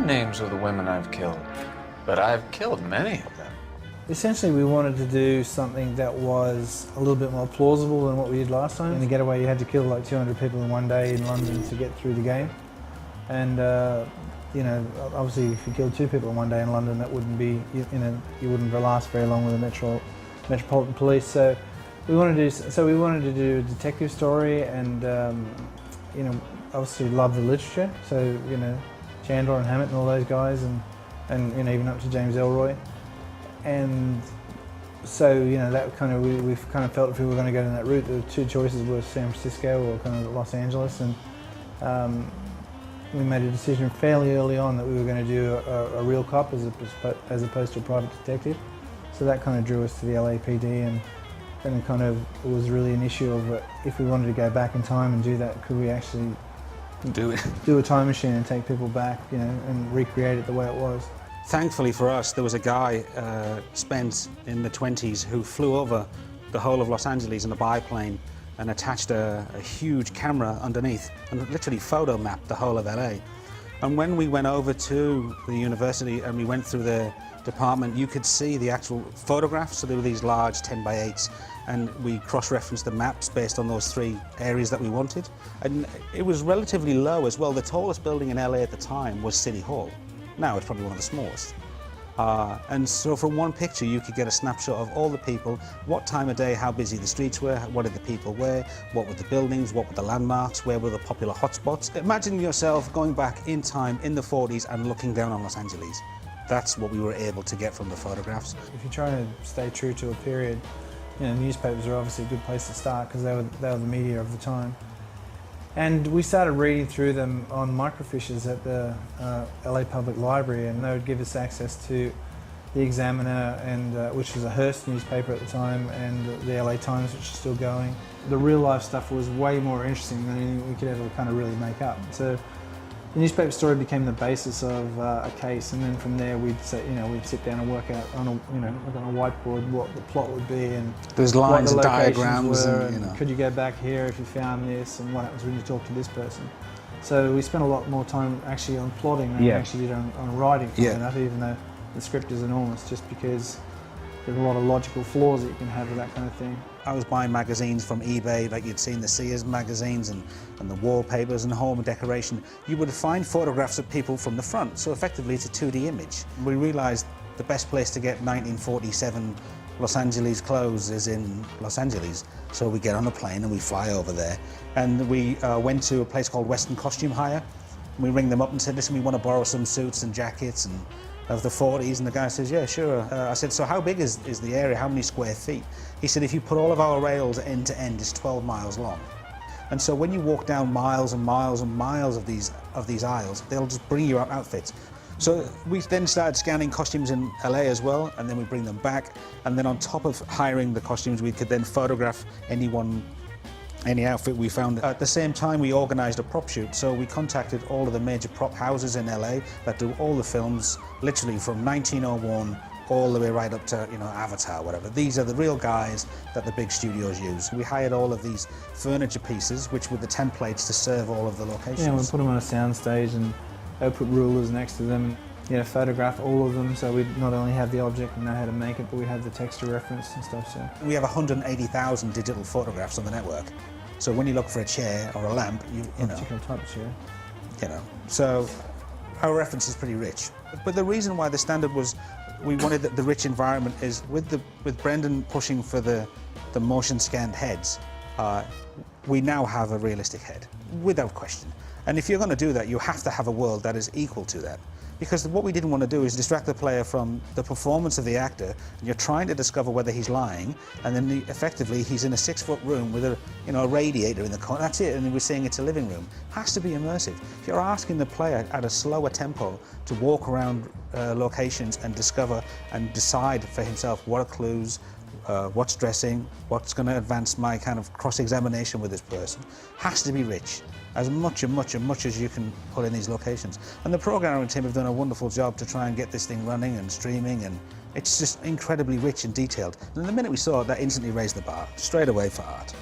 names of the women I've killed, but I've killed many of them. Essentially, we wanted to do something that was a little bit more plausible than what we did last time. In the Getaway, you had to kill like 200 people in one day in London to get through the game. And, you know, obviously if you killed 2 people in one day in London, that wouldn't be, you wouldn't last very long with the Metropolitan Police. So we wanted to do a detective story and, you know, obviously love the literature. So, you know, Chandler and Hammett and all those guys and you know, even up to James Ellroy. And so, you know, that kind of, we've kind of felt if we were going to go down that route, the 2 choices were San Francisco or kind of Los Angeles. And we made a decision fairly early on that we were going to do a real cop as opposed to a private detective. So that kind of drew us to the LAPD, and then it kind of was really an issue of if we wanted to go back in time and do that, could we actually do a time machine and take people back, you know, and recreate it the way it was. Thankfully for us, there was a guy, Spence, in the 20s, who flew over the whole of Los Angeles in a biplane and attached a huge camera underneath and literally photo mapped the whole of LA. And when we went over to the university and we went through the department, you could see the actual photographs. So there were these large 10x8s, and we cross-referenced the maps based on those 3 areas that we wanted. And it was relatively low as well. The tallest building in LA at the time was City Hall. Now it's probably one of the smallest. And so from one picture you could get a snapshot of all the people, what time of day, how busy the streets were, what did the people wear, what were the buildings, what were the landmarks, where were the popular hotspots. Imagine yourself going back in time in the 40s and looking down on Los Angeles. That's what we were able to get from the photographs. If you're trying to stay true to a period, you know, newspapers are obviously a good place to start because they were the media of the time. And we started reading through them on microfiches at the LA Public Library, and they would give us access to the Examiner, and which was a Hearst newspaper at the time, and the LA Times, which is still going. The real life stuff was way more interesting than anything we could ever kind of really make up. So the newspaper story became the basis of a case, and then from there we'd sit down and work out on a whiteboard what the plot would be, and there's lines what the and locations diagrams, were, and, you know. Could you go back here if you found this, and what happens when you talk to this person. So we spent a lot more time actually on plotting than we actually did on writing, enough, even though the script is enormous, just because there's a lot of logical flaws that you can have with that kind of thing. I was buying magazines from eBay, like you'd seen the Sears magazines and the wallpapers and home decoration. You would find photographs of people from the front, so effectively it's a 2D image. We realized the best place to get 1947 Los Angeles clothes is in Los Angeles. So we get on a plane and we fly over there. And we went to a place called Western Costume Hire. We ring them up and said, listen, we want to borrow some suits and jackets and of the 40s, and the guy says, yeah, sure. I said, so how big is the area? How many square feet? He said, if you put all of our rails end to end, it's 12 miles long. And so when you walk down miles and miles and miles of these aisles, they'll just bring you out outfits. So we then started scanning costumes in LA as well, and then we bring them back. And then on top of hiring the costumes, we could then photograph any outfit we found. At the same time, we organised a prop shoot, so we contacted all of the major prop houses in LA that do all the films, literally from 1901 all the way right up to, you know, Avatar, whatever. These are the real guys that the big studios use. We hired all of these furniture pieces, which were the templates to serve all of the locations. Yeah, we put them on a sound stage, and they would put rulers next to them, and, you know, photograph all of them, so we'd not only have the object and know how to make it, but we have the texture reference and stuff. So we have 180,000 digital photographs on the network. So when you look for a chair or a lamp, you know, particular type of chair. You know, so our reference is pretty rich. But the reason why the standard was we wanted the rich environment is with Brendan pushing for the motion scanned heads, we now have a realistic head, without question. And if you're going to do that, you have to have a world that is equal to that. Because what we didn't want to do is distract the player from the performance of the actor, and you're trying to discover whether he's lying, and then effectively he's in a 6-foot room with a radiator in the corner. That's it, and we're saying it's a living room. It has to be immersive. If you're asking the player at a slower tempo to walk around locations and discover and decide for himself what are clues, what's dressing, what's going to advance my kind of cross-examination with this person, has to be rich. As much as you can put in these locations. And the programming team have done a wonderful job to try and get this thing running and streaming, and it's just incredibly rich and detailed. And the minute we saw it, that instantly raised the bar, straight away for art.